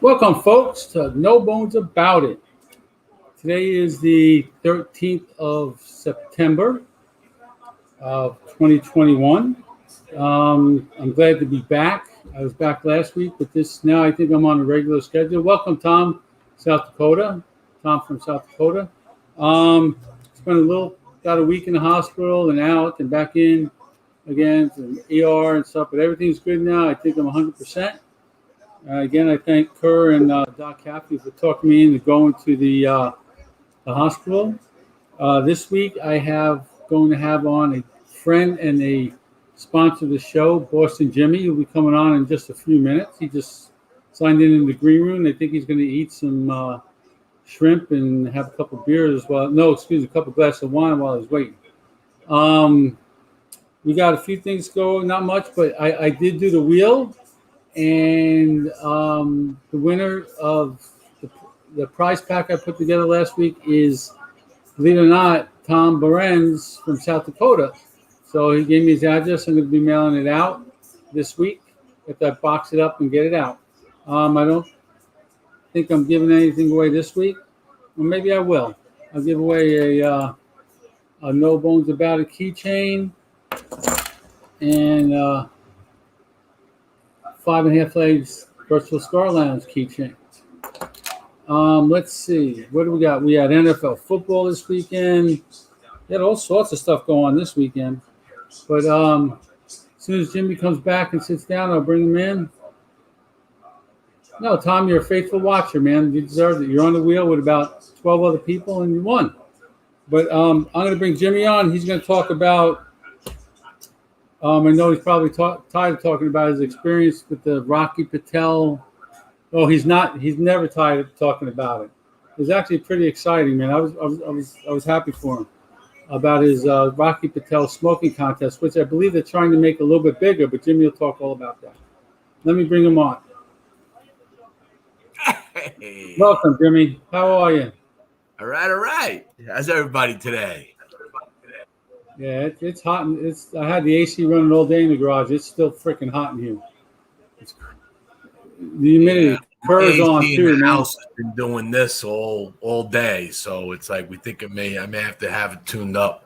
Welcome, folks, to No Bones About It. Today is the 13th of September of 2021. I'm glad to be back. I was back last week, but now I think I'm on a regular schedule. Welcome, Tom, South Dakota. Tom from South Dakota. Spent about a week in the hospital and out and back in again to ER and stuff, but everything's good now. I think I'm 100%. Again, I thank Kerr and Doc Caffey for talking me into going to the hospital. This week, going to have on a friend and a sponsor of the show, Boston Jimmy, who'll be coming on in just a few minutes. He just signed in the green room. I think he's going to eat some shrimp and have a couple of beers as well. No, excuse me, a couple of glasses of wine while he's waiting. We got a few things going, not much, but I did do the wheel. And the winner of the prize pack I put together last week is, believe it or not, Tom Behrens from South Dakota. So he gave me his address. I'm going to be mailing it out this week. If I box it up and get it out. I don't think I'm giving anything away this week. Well, maybe I will. I'll give away a No Bones About It keychain and 5.5 Legs Virtual Cigar Lounge keychain. Let's see. What do we got? We had NFL football this weekend. We had all sorts of stuff going on this weekend. But as soon as Jimmy comes back and sits down, I'll bring him in. No, Tom, you're a faithful watcher, man. You deserve it. You're on the wheel with about 12 other people, and you won. But I'm going to bring Jimmy on. He's going to talk about I know he's probably tired of talking about his experience with the Rocky Patel. Oh, he's not. He's never tired of talking about it. It was actually pretty exciting, man. I was happy for him about his Rocky Patel smoking contest, which I believe they're trying to make a little bit bigger. But Jimmy will talk all about that. Let me bring him on. Hey. Welcome, Jimmy. How are you? All right. How's everybody today? Yeah, it's hot. I had the AC running all day in the garage. It's still freaking hot in here. The humidity curves on too, man. House has been doing this all day, so it's like I may have to have it tuned up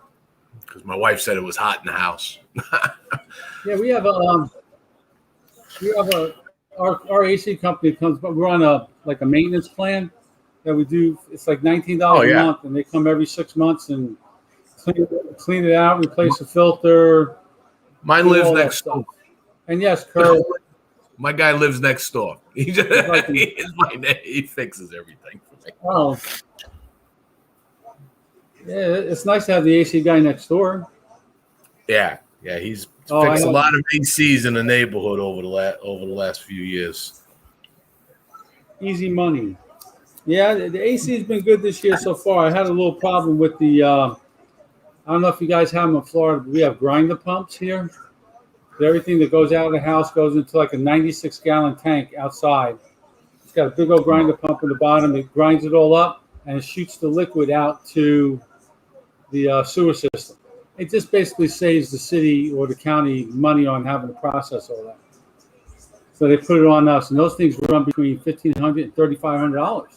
because my wife said it was hot in the house. Yeah, we have our AC company comes, but we're on a maintenance plan that we do. It's like $19 a month, and they come every 6 months and clean it out, replace the filter. Mine lives next door. And yes, Kurt. My guy lives next door. He fixes everything for me. Oh. Yeah, it's nice to have the AC guy next door. Yeah, he's fixed a lot of ACs in the neighborhood over the last few years. Easy money. Yeah, the AC has been good this year so far. I had a little problem with the I don't know if you guys have them in Florida, but we have grinder pumps here. Everything that goes out of the house goes into like a 96-gallon tank outside. It's got a big old grinder pump in the bottom. It grinds it all up, and it shoots the liquid out to the sewer system. It just basically saves the city or the county money on having to process all that. So they put it on us, and those things run between $1,500 and $3,500.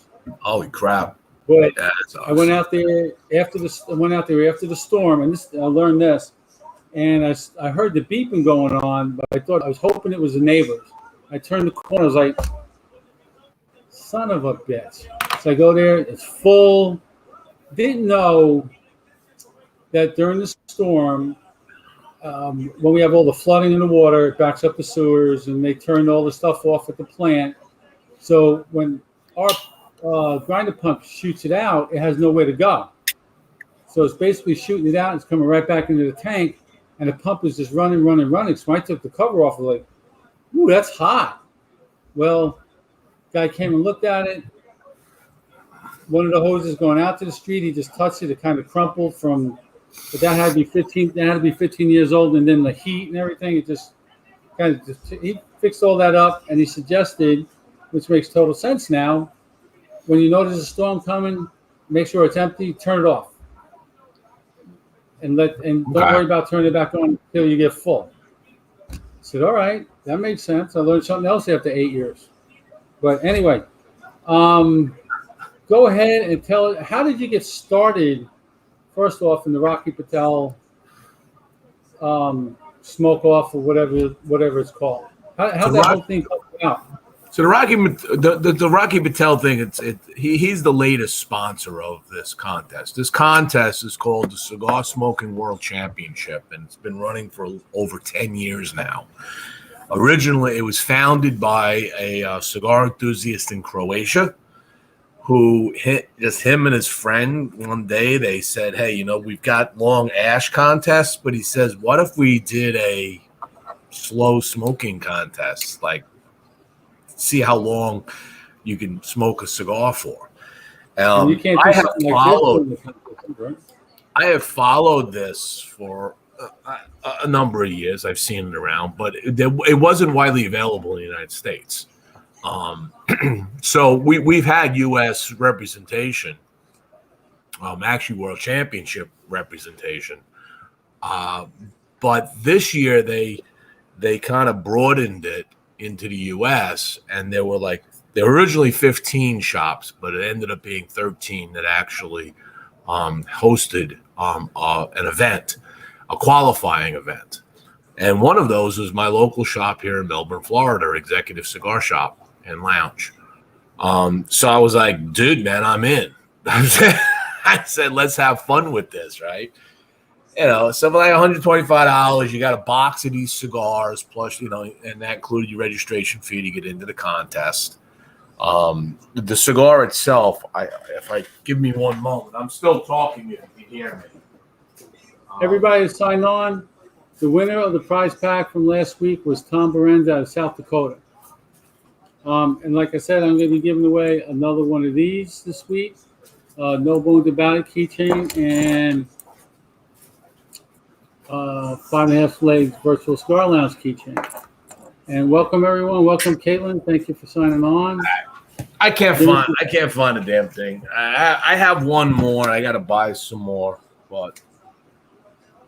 Holy crap! But awesome. I went out there after the storm, and I learned this. And I heard the beeping going on, but I was hoping it was the neighbors. I turned the corner, I was like, son of a bitch. So I go there, it's full. Didn't know that during the storm, when we have all the flooding in the water, it backs up the sewers, and they turned all the stuff off at the plant. So when our grinder pump shoots it out, it has nowhere to go. So it's basically shooting it out, and it's coming right back into the tank. And the pump is just running. So when I took the cover off, I was like, ooh, that's hot. Well, guy came and looked at it. One of the hoses going out to the street, he just touched it. It kind of crumpled but that had to be 15 years old. And then the heat and everything, it just kind of he fixed all that up. And he suggested, which makes total sense now, when you notice a storm coming, make sure it's empty, turn it off. And don't worry about turning it back on until you get full. I said, all right, that makes sense. I learned something else after 8 years. But anyway, um, go ahead and tell it. How did you get started? First off, in the Rocky Patel smoke off or whatever it's called. So How'd the that Rock, whole thing come out? so the Rocky Patel thing. He's the latest sponsor of this contest. This contest is called the Cigar Smoking World Championship, and it's been running for over 10 years now. Originally, it was founded by a cigar enthusiast in Croatia who just him and his friend one day. They said, "Hey, we've got long ash contests," but he says, "What if we did a slow smoking contest? Like, see how long you can smoke a cigar for." And you can't do something like this during the competition, right? I have followed this for a number of years. I've seen it around, but it wasn't widely available in the United States. So we've had U.S. representation, actually World Championship representation, but this year they kind of broadened it into the U.S. and there were originally 15 shops, but it ended up being 13 that actually hosted an event, a qualifying event. And one of those was my local shop here in Melbourne, Florida, Executive Cigar Shop and Lounge. So I was like, dude, man, I'm in. I said, let's have fun with this, right? Something like $125. You got a box of these cigars, plus, and that included your registration fee to get into the contest. The cigar itself, if I give me one moment, I'm still talking if you can hear me. Everybody signed on. The winner of the prize pack from last week was Tom Berenz out of South Dakota. And like I said, I'm going to be giving away another one of these this week. No Bones About It keychain and 5.5 Legs Virtual Cigar Lounge keychain. And welcome everyone. Welcome Caitlin. Thank you for signing on. I can't find a damn thing. I have one more. I got to buy some more. But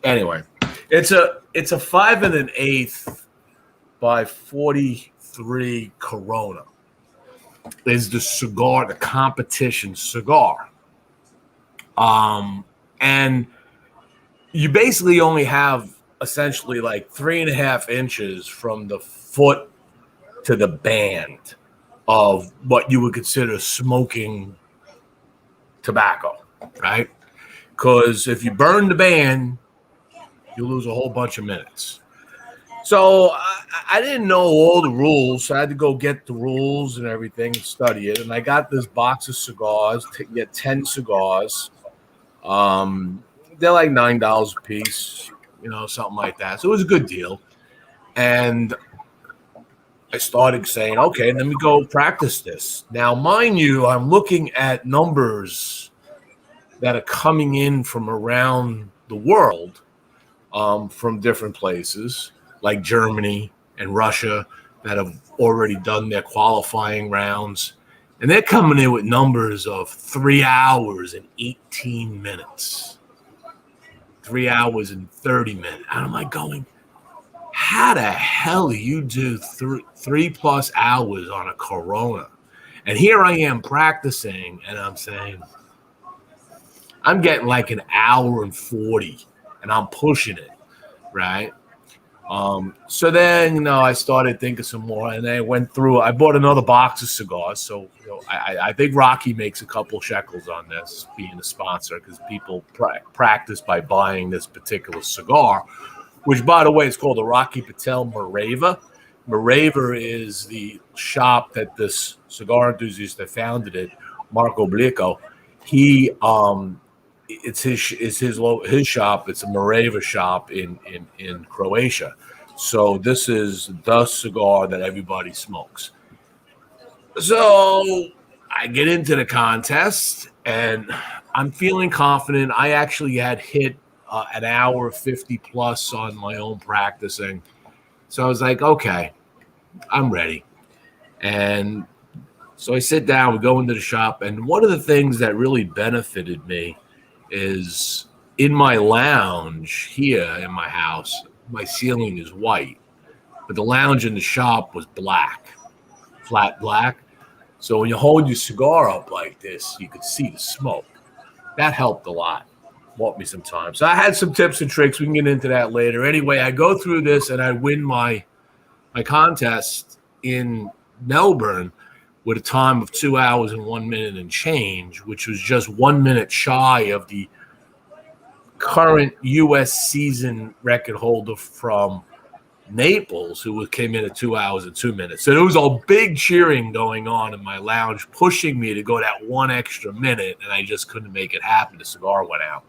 anyway, it's a 5 1/8 by 43 Corona. Is the cigar, the competition cigar. And you basically only have essentially like 3.5 inches from the foot to the band of what you would consider smoking tobacco, right? Because if you burn the band, you lose a whole bunch of minutes. So I didn't know all the rules, so I had to go get the rules and everything and study it. And I got this box of cigars, get 10 cigars. They're like $9 a piece, something like that. So it was a good deal. And I started saying, okay, let me go practice this. Now, mind you, I'm looking at numbers that are coming in from around the world, from different places like Germany and Russia that have already done their qualifying rounds. And they're coming in with numbers of 3 hours and 18 minutes, 3 hours and 30 minutes. And I'm like going, how the hell do you do 3+ hours on a Corona? And here I am practicing, and I'm saying, I'm getting like an hour and 40, and I'm pushing it, right? So then, I started thinking some more, and I went through. I bought another box of cigars. So, I think Rocky makes a couple shekels on this, being a sponsor, because people practice by buying this particular cigar, which, by the way, is called the Rocky Patel Mareva. Mareva is the shop that this cigar enthusiast that founded it, Marco Blico. He it's his shop. It's a Mareva shop in Croatia. So this is the cigar that everybody smokes. So I get into the contest and I'm feeling confident. I actually had hit an hour 50 plus on my own practicing. So I was like, okay, I'm ready. And so I sit down, we go into the shop. And one of the things that really benefited me is in my lounge here in my house, my ceiling is white, but the lounge in the shop was black, flat black. So when you hold your cigar up like this, you could see the smoke. That helped a lot. Bought me some time. So I had some tips and tricks. We can get into that later. Anyway, I go through this and I win my contest in Melbourne with a time of 2 hours and 1 minute and change, which was just 1 minute shy of the current U.S. season record holder from Naples, who came in at 2 hours and 2 minutes. So there was a big cheering going on in my lounge, pushing me to go that one extra minute, and I just couldn't make it happen. The cigar went out.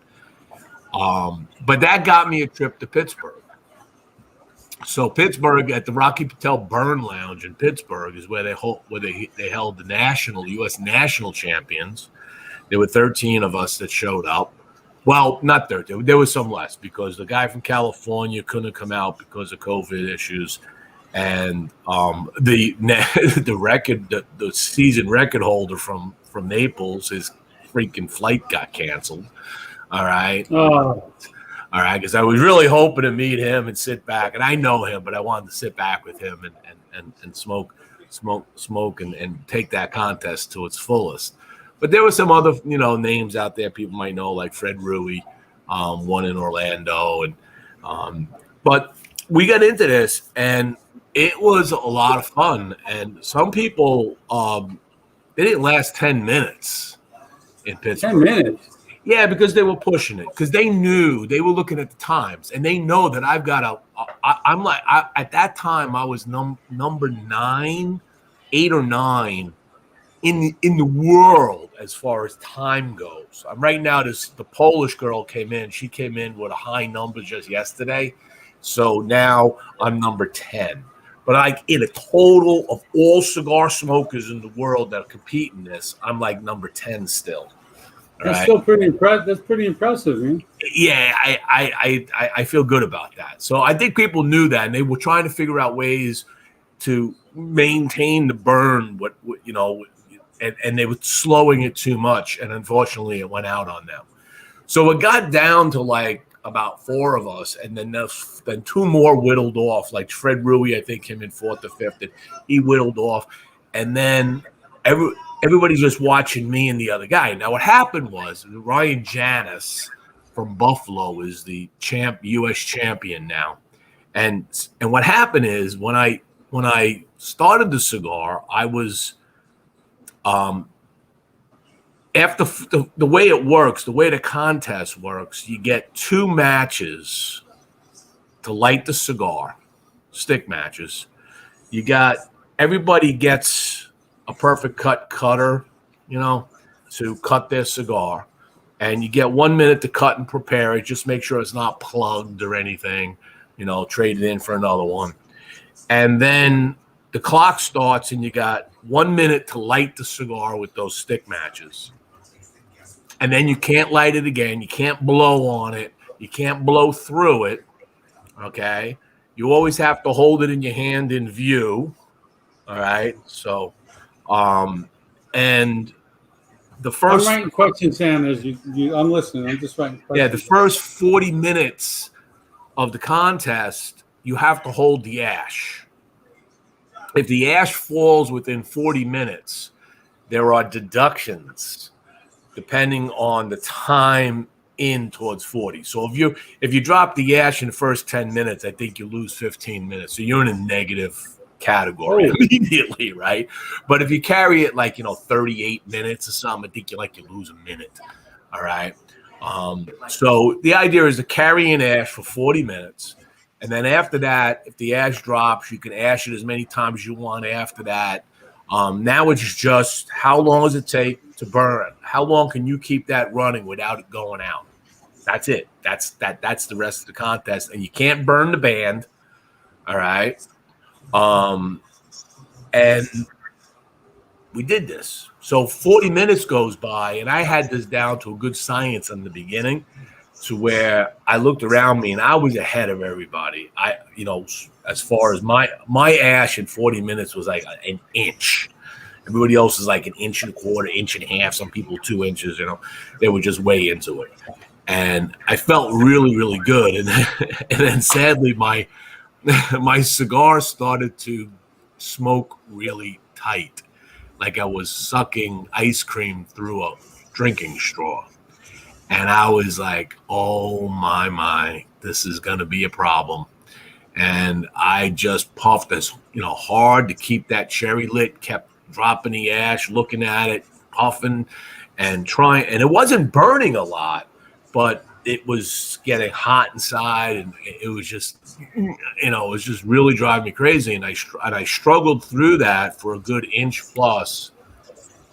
But that got me a trip to Pittsburgh. So Pittsburgh, at the Rocky Patel Burn Lounge in Pittsburgh, is where they held the U.S. national champions. There were 13 of us that showed up. Well, not 13. There was some less because the guy from California couldn't come out because of COVID issues, and the season record holder from Naples, his freaking flight got canceled. All right. Oh. All right, because I was really hoping to meet him and sit back, and I know him, but I wanted to sit back with him and smoke and take that contest to its fullest. But there were some other, names out there people might know, like Fred Rui, one in Orlando, and but we got into this, and it was a lot of fun. And some people, they didn't last 10 minutes in Pittsburgh. 10 minutes. Yeah, because they were pushing it, because they knew they were looking at the times, and they know that I've got at that time I was number 9, 8 or 9 in the world as far as time goes. Right now, the Polish girl came in. She came in with a high number just yesterday, so now I'm number 10. But in a total of all cigar smokers in the world that compete in this, I'm like number 10 still. That's still pretty impressive. That's pretty impressive, man. Yeah, I feel good about that. So I think people knew that, and they were trying to figure out ways to maintain the burn. And they were slowing it too much, and unfortunately, it went out on them. So it got down to like about 4 of us, and then 2 more whittled off. Like Fred Rui, I think, came in 4th or 5th, and he whittled off, and then everybody's just watching me and the other guy. Now, what happened was Ryan Janis from Buffalo is the U.S. champion now. And what happened is when I started the cigar, I was after the way it works, the way the contest works, you get 2 matches to light the cigar, stick matches. Everybody gets a perfect cutter, to cut their cigar. And you get 1 minute to cut and prepare it. Just make sure it's not plugged or anything, trade it in for another one. And then the clock starts and you got 1 minute to light the cigar with those stick matches. And then you can't light it again. You can't blow on it. You can't blow through it. Okay. You always have to hold it in your hand in view. All right. So, and the first. I'm writing questions, Sam. I'm listening. I'm just writing questions. Yeah, the first 40 minutes of the contest, you have to hold the ash. If the ash falls within 40 minutes, there are deductions depending on the time in towards 40. So if you drop the ash in the first 10 minutes, I think you lose 15 minutes. So you're in a negative category immediately, right? But if you carry it 38 minutes or something, I think you lose a minute. All right. So the idea is to carry an ash for 40 minutes. And then after that, if the ash drops, you can ash it as many times as you want after that. Now it's just how long does it take to burn? How long can you keep that running without it going out? That's it. That's the rest of the contest. And you can't burn the band. All right. And we did this. So 40 minutes goes by, and I had this down to a good science in the beginning, to where I looked around me and I was ahead of everybody. As far as my ash in 40 minutes was like an inch. Everybody else is like an inch and a quarter, inch and a half. Some people 2 inches. They were just way into it, and I felt really, really good. And then sadly, my cigar started to smoke really tight. like I was sucking ice cream through a drinking straw. And I was like, oh my, this is going to be a problem. And I just puffed as hard to keep that cherry lit, kept dropping the ash, looking at it, puffing and trying. And it wasn't burning a lot, but it was getting hot inside, and it was just, it was just really driving me crazy. And I struggled through that for a good inch plus.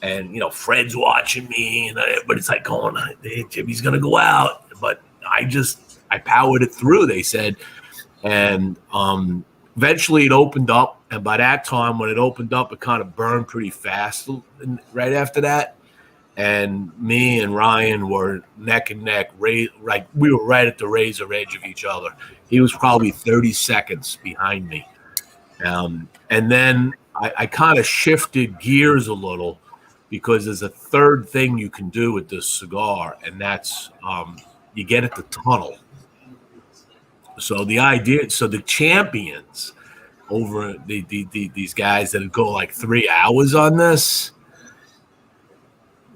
And Fred's watching me, and everybody's like going, hey, Jimmy's gonna go out. But I powered it through, they said. And eventually it opened up. And by that time, when it opened up, it kind of burned pretty fast right after that. And me and Ryan were neck and neck, like we were right at the razor edge of each other. He was probably 30 seconds behind me. And then I kind of shifted gears a little, because there's a third thing you can do with this cigar, and that's you get at the tunnel. So the champions over these guys that go like 3 hours on this,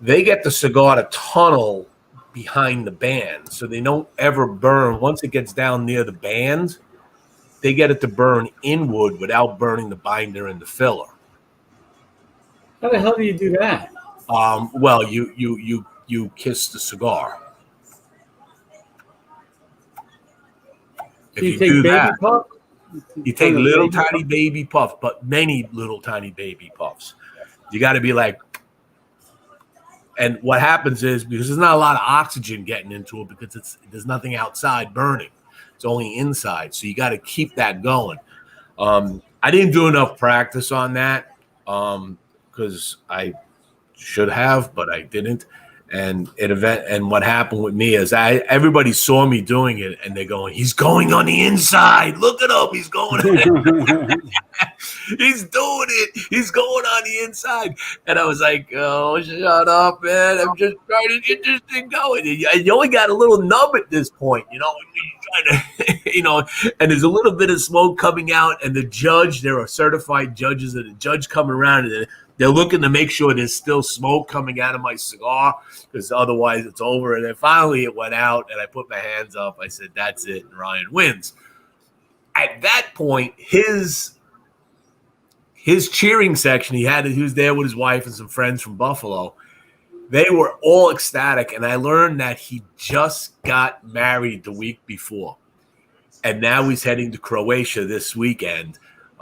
they get the cigar to tunnel behind the band, so they don't ever burn. Once it gets down near the band, they get it to burn inward without burning the binder and the filler. How the hell do you do that? Well, you kiss the cigar. If you you take do baby that, puff? you take little tiny baby puffs, but many little tiny baby puffs. You got to be like, and what happens is, because there's not a lot of oxygen getting into it, because there's nothing outside burning. It's only inside. So you got to keep that going. I didn't do enough practice on that because I should have, but I didn't. And what happened with me is everybody saw me doing it, and they're going, he's going on the inside. Look at him. He's going on he's doing it. He's going on the inside. And I was like, oh, shut up, man. I'm just trying to get this thing going. And you only got a little nub at this point, you're trying to, and there's a little bit of smoke coming out, and the judge, there are certified judges, and the judge coming around, and they're looking to make sure there's still smoke coming out of my cigar, because otherwise it's over. And then finally it went out, and I put my hands up. I said, that's it, and Ryan wins. At that point, his cheering section, he was there with his wife and some friends from Buffalo. They were all ecstatic, and I learned that he just got married the week before. And now he's heading to Croatia this weekend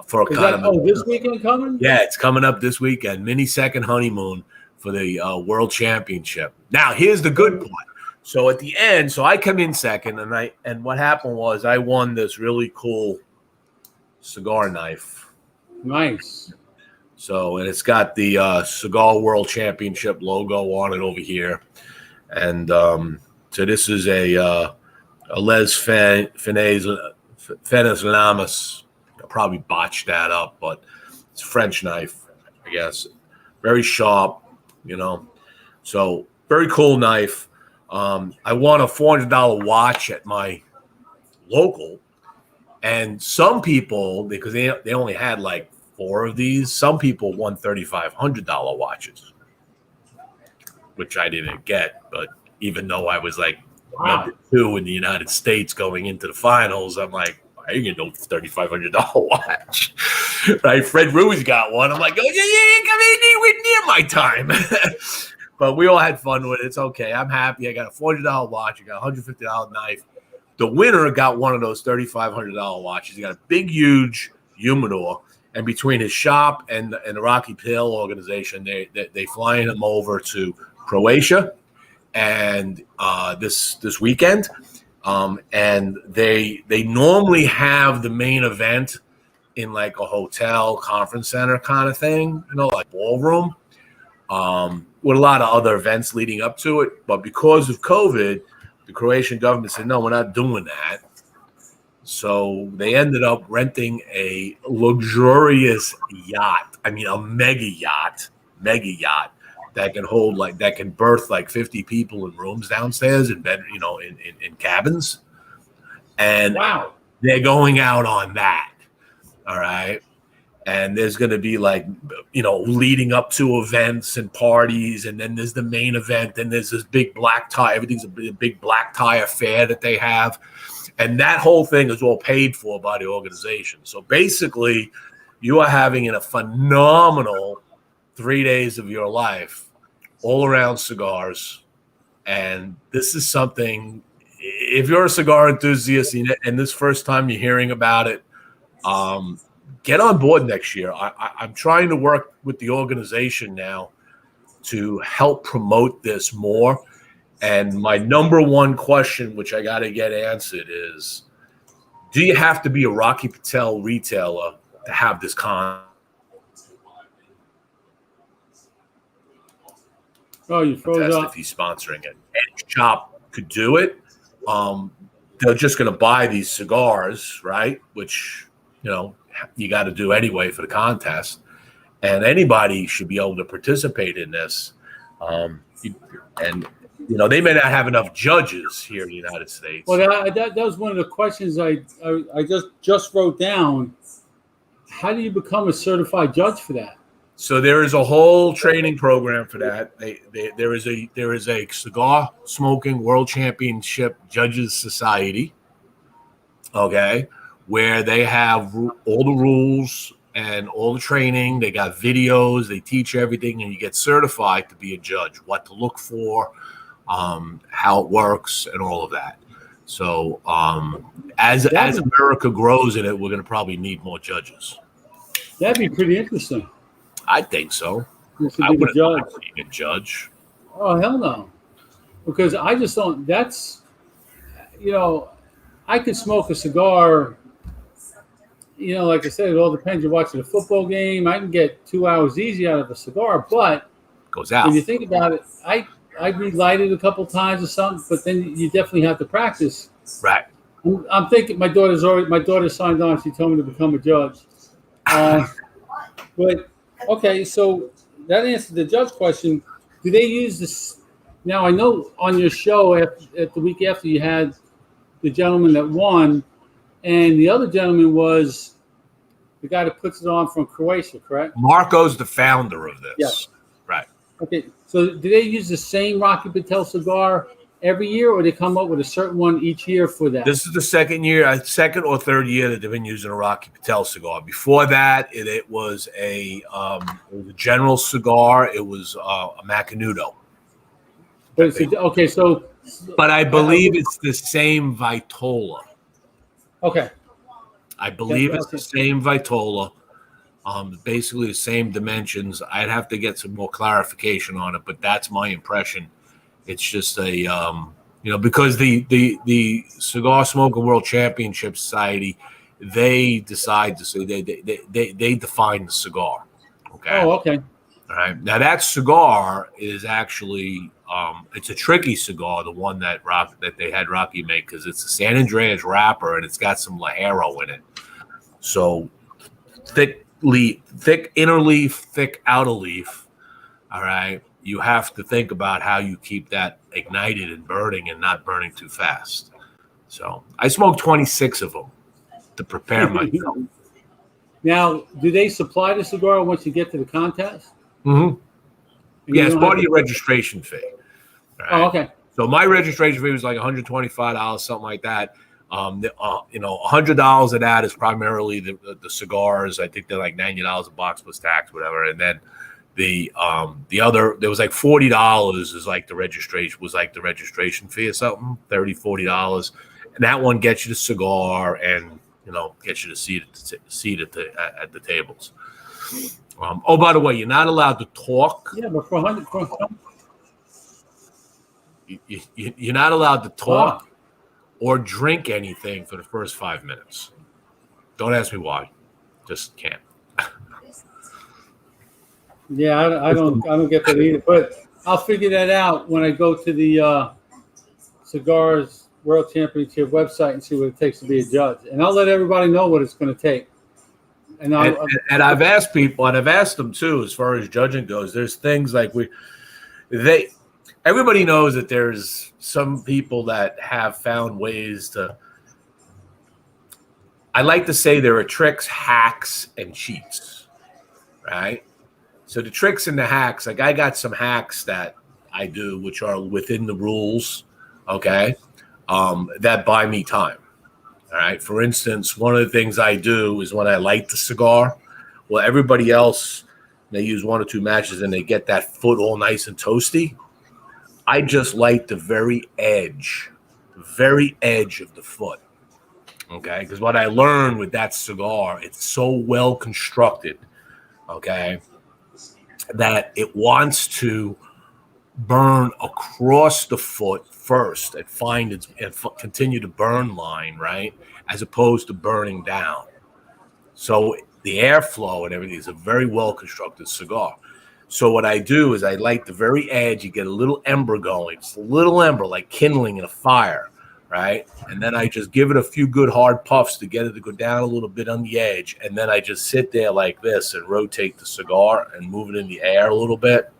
for this weekend coming? Yeah, it's coming up this weekend. Mini second honeymoon for the World Championship. Now, here's the good part. So at the end, I come in second, and what happened was I won this really cool cigar knife. Nice. So, and it's got the Cigar World Championship logo on it over here. And so this is a Les Finet Lamas. Probably botched that up, but it's a French knife, I guess. Very sharp, So very cool knife. I won a $400 watch at my local, and some people, because they only had like 4 of these, some people won $3,500 watches, which I didn't get. But even though I was like number 2 in the United States going into the finals, I'm like, I didn't get no $3,500 watch. Right? Fred Ruiz got one. I'm like, oh, yeah, come in, near my time. But we all had fun with it. It's okay. I'm happy. I got a $400 watch. I got a $150 knife. The winner got one of those $3,500 watches. He got a big, huge humidor. And between his shop and the Rocky Pail organization, they flying him over to Croatia and this weekend. And they normally have the main event in like a hotel conference center kind of thing, like ballroom, with a lot of other events leading up to it. But because of COVID, the Croatian government said, no, we're not doing that. So they ended up renting a luxurious yacht. I mean, a mega yacht that can hold that can berth like 50 people in rooms downstairs in bed, in cabins. And wow, they're going out on that. All right. And there's going to be like, leading up to events and parties. And then there's the main event. And there's this big black tie. Everything's a big black tie affair that they have. And that whole thing is all paid for by the organization. So basically, you are having a phenomenal 3 days of your life all around cigars. And this is something, if you're a cigar enthusiast and this first time you're hearing about it, get on board next year. I'm trying to work with the organization now to help promote this more. And my number one question, which I got to get answered, is, do you have to be a Rocky Patel retailer to have this con? Oh, you froze up. If he's sponsoring it. Any shop could do it. They're just going to buy these cigars, right? Which, you got to do anyway for the contest. And anybody should be able to participate in this. They may not have enough judges here in the United States. Well, that was one of the questions I just wrote down. How do you become a certified judge for that? So there is a whole training program for that. There is a cigar smoking world championship judges society, okay, where they have all the rules and all the training. They got videos. They teach everything, and you get certified to be a judge. What to look for, how it works, and all of that. So as America grows in it, we're going to probably need more judges. That'd be pretty interesting. I think so. I wouldn't mind being a judge. Oh, hell no. Because I just don't, that's, I could smoke a cigar, like I said, it all depends. You're watching a football game. I can get 2 hours easy out of a cigar, but goes out. If you think about it, I relight it a couple times or something, but then you definitely have to practice. Right. I'm thinking my daughter signed on. She told me to become a judge. But okay, so that answers the judge question. Do they use this? Now I know on your show at the week after you had the gentleman that won, and the other gentleman was the guy that puts it on from Croatia, correct? Marco's the founder of this. Yes. Right. Okay, so do they use the same Rocky Patel cigar every year, or they come up with a certain one each year for that? This is the second or third year that they've been using a Rocky Patel cigar. Before that, it was a general cigar. It was a Macanudo. But I believe it's the same Vitola. Okay. I believe it's the same Vitola. Basically the same dimensions. I'd have to get some more clarification on it, but that's my impression. It's just because the Cigar Smoking World Championship Society, they decide to say they define the cigar. Okay. Oh, okay. All right. Now that cigar is actually it's a tricky cigar, the one that they had Rocky make, because it's a San Andreas wrapper and it's got some Ligero in it. So thick inner leaf, thick outer leaf. All right. You have to think about how you keep that ignited and burning and not burning too fast. So I smoked 26 of them to prepare myself. Now, do they supply the cigar once you get to the contest? Mm-hmm. Yeah, it's part of your registration fee. Right? Oh, okay. So my registration fee was like $125, something like that. $100 of that is primarily the cigars. I think they're like $90 a box plus tax, whatever. And then the other, there was like $40 is like the registration fee or something, $30-$40. And that one gets you the cigar and gets you to seat at the tables. By the way, you're not allowed to talk. Yeah, but for 100, you're not allowed to talk or drink anything for the first 5 minutes. Don't ask me why. Just can't. Yeah, I don't get that either. But I'll figure that out when I go to the Cigars World Championship website and see what it takes to be a judge. And I'll let everybody know what it's going to take. And I've asked people, and I've asked them too, as far as judging goes. There's things like everybody knows that there's some people that have found ways to I like to say there are tricks, hacks, and cheats, right? So the tricks and the hacks, like I got some hacks that I do, which are within the rules, okay, that buy me time. All right. For instance, one of the things I do is when I light the cigar, well, everybody else, they use 1 or 2 matches and they get that foot all nice and toasty. I just light the very edge of the foot. Okay. Because what I learned with that cigar, it's so well constructed, okay, that it wants to burn across the foot first and find its and continue to burn line, right? As opposed to burning down. So the airflow and everything is a very well constructed cigar. So what I do is I light the very edge. You get a little ember going, just a little ember, like kindling in a fire, right? And then I just give it a few good hard puffs to get it to go down a little bit on the edge. And then I just sit there like this and rotate the cigar and move it in the air a little bit,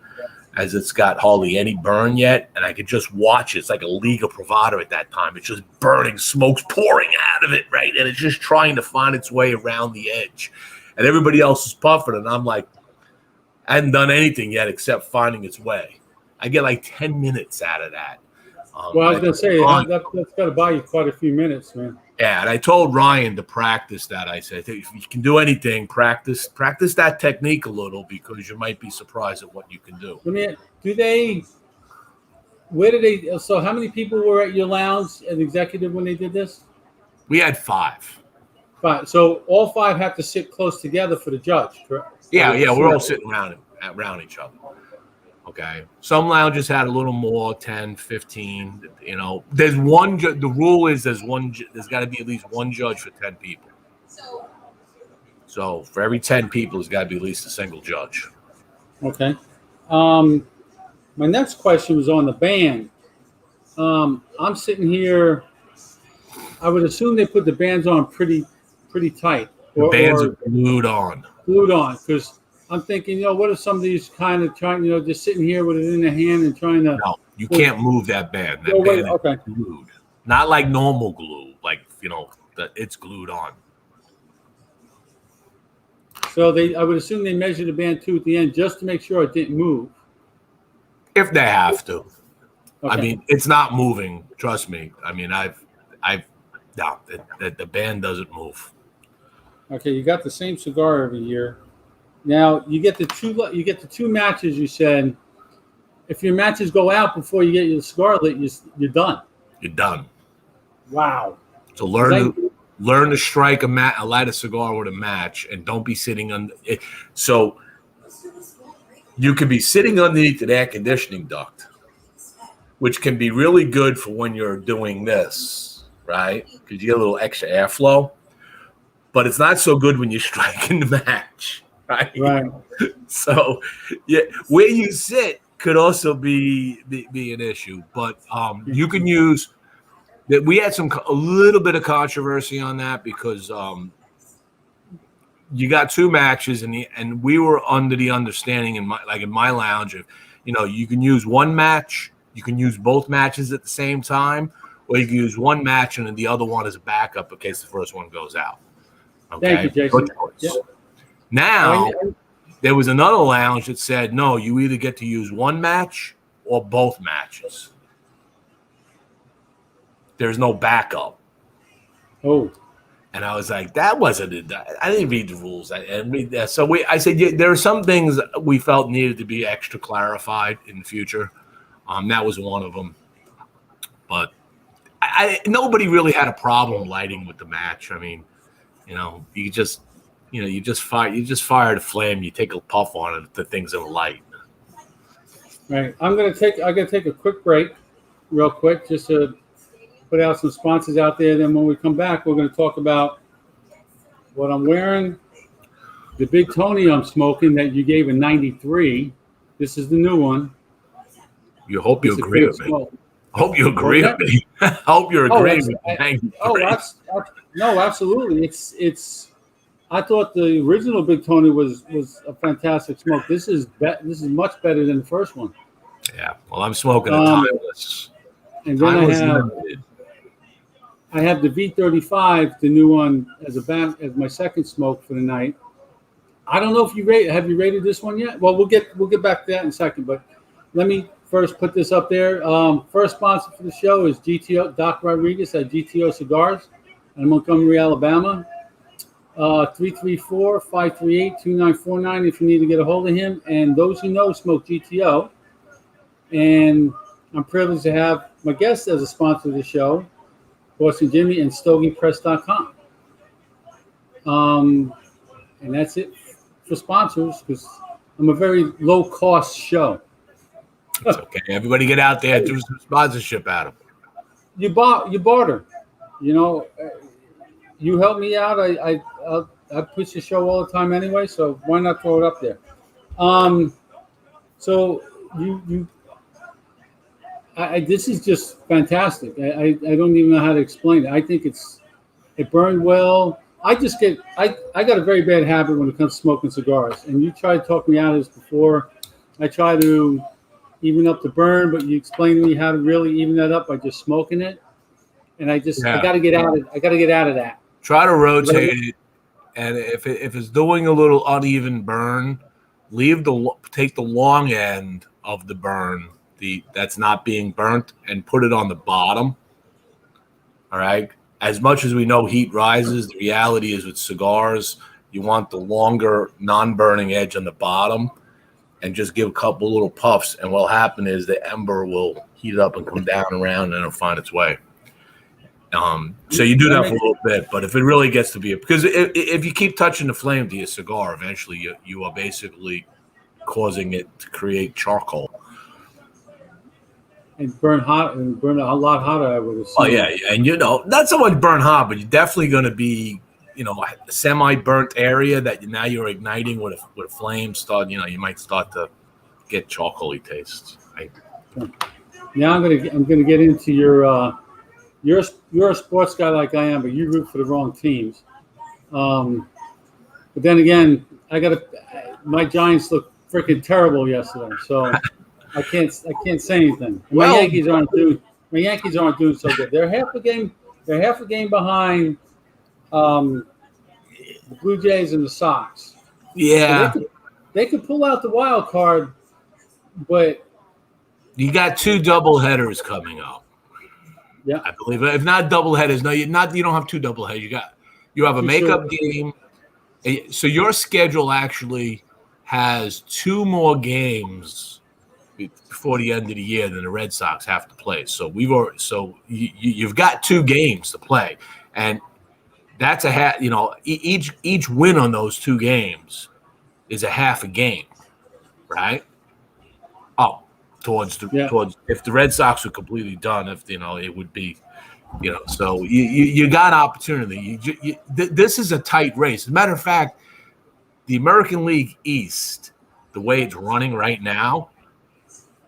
as it's got hardly any burn yet, and I could just watch it. It's like a Liga Privada at that time. It's just burning, smoke's pouring out of it, right? And it's just trying to find its way around the edge. And everybody else is puffing, and I'm like, I hadn't done anything yet except finding its way. I get like 10 minutes out of that. Well, I was going to say, that's got to buy you quite a few minutes, man. Yeah, and I told Ryan to practice that. I said, if you can do anything, practice that technique a little, because you might be surprised at what you can do. So how many people were at your lounge at Executive when they did this? We had 5. 5. So all 5 have to sit close together for the judge, correct? Yeah, we're all sitting around each other. Okay. Some lounges had a little more, 10, 15. You know, there's one. The rule is there's got to be at least one judge for 10 people. So for every 10 people, there's got to be at least a single judge. Okay. My next question was on the band. I'm sitting here. I would assume they put the bands on pretty tight. The bands are glued on. Glued on, because I'm thinking, what if somebody's kind of trying, just sitting here with it in the hand and trying to. No, you can't move that band. That band is glued. Not like normal glue, like, it's glued on. So I would assume they measure the band too at the end just to make sure it didn't move. If they have to. Okay. I mean, it's not moving. Trust me. I mean, the band doesn't move. Okay, you got the same cigar every year. Now you get the 2 matches. You said if your matches go out before you get your cigar lit, you're done. You're done. Wow. So learn to strike a light a cigar with a match, and don't be sitting on it. So you could be sitting underneath an air conditioning duct, which can be really good for when you're doing this, right? Because you get a little extra airflow. But it's not so good when you're striking the match, right? Right. So, yeah, where you sit could also be an issue. But you can use that. We had a little bit of controversy on that because you got 2 matches, and we were under the understanding in my lounge of, you can use one match, you can use both matches at the same time, or you can use one match and then the other one as a backup in case the first one goes out. Okay. Thank you, Jason. Yeah. Now, there was another lounge that said, no, you either get to use one match or both matches. There's no backup. Oh. And I was like, that wasn't it. I didn't read the rules. I said, yeah, there are some things we felt needed to be extra clarified in the future. That was one of them. But nobody really had a problem lighting with the match. I mean, you just fire the flame, you take a puff on it, the thing's in light. Right. I'm gonna take a quick break, real quick, just to put out some sponsors out there. Then when we come back, we're gonna talk about what I'm wearing, the Big Tony I'm smoking that you gave a 93. This is the new one. You hope you agree with me. I hope you agree with me. I hope you're agreeing with me. No, absolutely. It's. I thought the original Big Tony was a fantastic smoke. This is much better than the first one. Yeah. Well, I'm smoking a timeless. And then I have I have the V35, the new one, as my second smoke for the night. I don't know if have you rated this one yet? Well, we'll get back to that in a second, but let me first put this up there. First sponsor for the show is GTO Doc Rodriguez at GTO Cigars in Montgomery, Alabama. 334-538-2949 if you need to get a hold of him. And those who know smoke GTO. And I'm privileged to have my guest as a sponsor of the show, Boston Jimmy and StogiePress.com. And that's it for sponsors, because I'm a very low-cost show. It's okay. Everybody get out there and do some sponsorship out of it. You barter. You know, you help me out. I push the show all the time anyway, so why not throw it up there? So this is just fantastic. I don't even know how to explain it. I think it burned well. I got a very bad habit when it comes to smoking cigars, and you tried to talk me out of this before. I try to even up the burn, but you explained to me how to really even that up by just smoking it. And I got to get out of that. Try to rotate it, and if it's doing a little uneven burn, take the long end of the burn, that's not being burnt, and put it on the bottom. All right. As much as we know heat rises, the reality is with cigars, you want the longer non-burning edge on the bottom, and just give a couple little puffs, and what'll happen is the ember will heat up and come down around, and it'll find its way. So you do that for a little bit, but if it really gets to be because if you keep touching the flame to your cigar, eventually you are basically causing it to create charcoal and burn a lot hotter, I would assume. Oh yeah, and not so much burn hot, but you're definitely going to be a semi-burnt area that now you're igniting with a flame. You might start to get charcoaly tastes. Right? Now I'm gonna get into your. You're a sports guy like I am, but you root for the wrong teams. But then again, my Giants looked freaking terrible yesterday, so I can't say anything. My Yankees aren't doing so good. They're half a game behind the Blue Jays and the Sox. Yeah, so they could pull out the wild card, but you got two doubleheaders coming up. Yeah, I believe if not doubleheaders. No, you don't have two doubleheaders. You have a makeup game. So your schedule actually has two more games before the end of the year than the Red Sox have to play. So you've got two games to play, and that's each win on those two games is a half a game, right? Oh, towards if the Red Sox were completely done, it would be, so you got opportunity. This is a tight race. As a matter of fact, the American League East, the way it's running right now,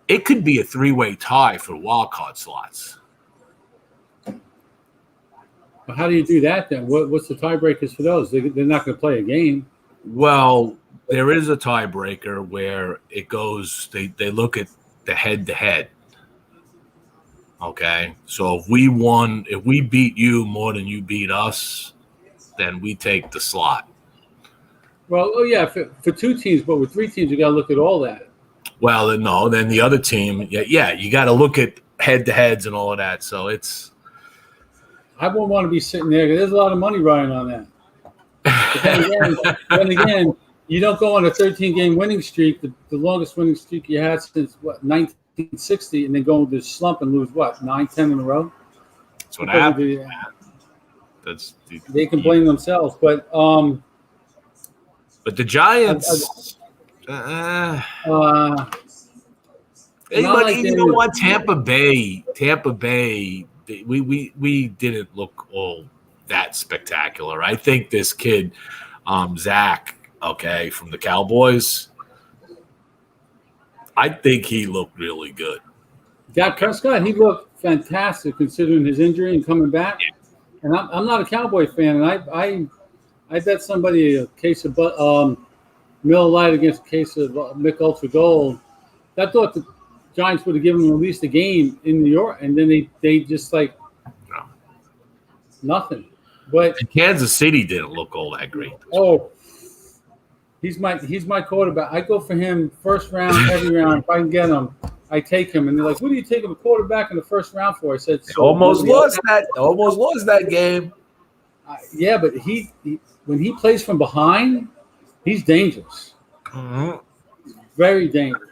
it could be a three-way tie for wild card slots. Well, how do you do that then? What's the tiebreakers for those? They're not going to play a game. Well, there is a tiebreaker where it goes. They look at the head-to-head. Okay, so if we beat you more than you beat us, then we take the slot. Well, for two teams, but with three teams, you got to look at all that. Well, no, then the other team, you got to look at head-to-heads and all of that. So I wouldn't want to be sitting there because there's a lot of money riding on that. But then again, you don't go on a 13-game winning streak, the longest winning streak you had since 1960, and then go into this slump and lose 9-10 in a row. That's what happened. They can blame themselves, but the Giants. You know what? Tampa Bay. We didn't look all that spectacular. I think this kid, Zach, from the Cowboys, I think he looked really good. Dak Prescott, he looked fantastic considering his injury and coming back. Yeah. And I'm not a Cowboy fan, and I bet somebody a case of Miller Lite against a case of Mick Ultra Gold. I thought the Giants would have given them at least a game in New York, and then they just Nothing. But And Kansas City didn't look all that great. he's my quarterback. I go for him first round every round. If I can get him, I take him. And they're like, "What are you taking a quarterback in the first round for?" I said, Almost lost that game. Yeah, but he when he plays from behind, he's dangerous. Mm-hmm. Very dangerous.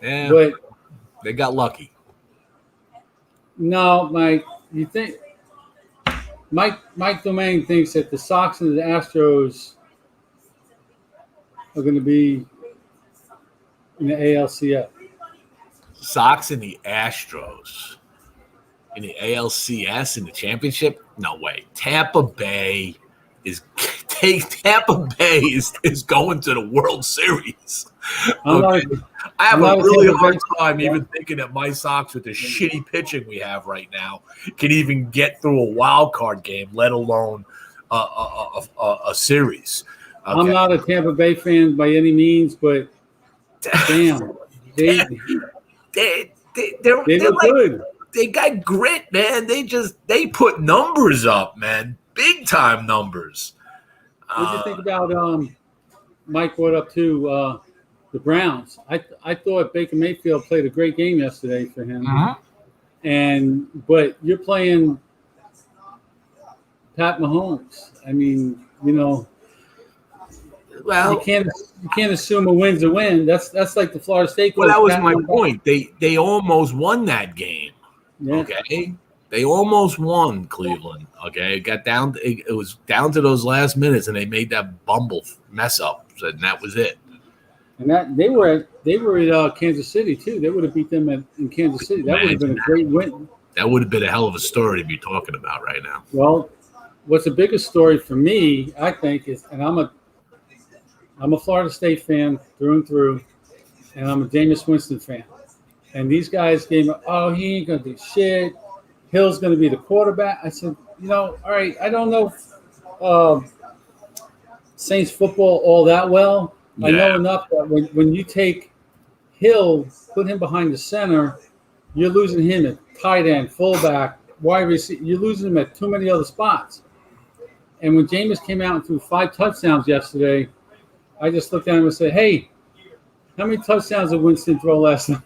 Yeah, But they got lucky. no, Mike, you think Mike Domain thinks that the Sox and the Astros are going to be in the ALCS. Sox and the Astros in the ALCS in the championship? No way. Tampa Bay is going to the World Series. Okay. I have a really hard time even thinking that my Sox, with the shitty pitching we have right now, can even get through a wild card game, let alone a series. Okay. I'm not a Tampa Bay fan by any means, but damn, they're like, good. They got grit, man. They put numbers up, man, big time numbers. What do you think about Mike brought up too? The Browns. I thought Baker Mayfield played a great game yesterday for him. But you're playing Pat Mahomes. I mean, well, you can't assume a win's a win. That's like the Florida State. Well, that was my point. They almost won that game. Yeah. Okay. They almost won Cleveland. Okay, it was down to those last minutes, and they made that bumble mess up, and that was it. And that they were at Kansas City too. They would have beat them in Kansas City. That would have been a great win. That would have been a hell of a story to be talking about right now. Well, what's the biggest story for me, I think, is, and I'm a Florida State fan through and through, and I'm a Jameis Winston fan. And these guys gave me, oh, he ain't gonna do shit. Hill's gonna be the quarterback. I said, all right, I don't know Saints football all that well. Yeah. I know enough that when you take Hill, put him behind the center, you're losing him at tight end, fullback, wide receiver. You're losing him at too many other spots. And when Jameis came out and threw 5 touchdowns yesterday, I just looked at him and said, hey, how many touchdowns did Winston throw last night?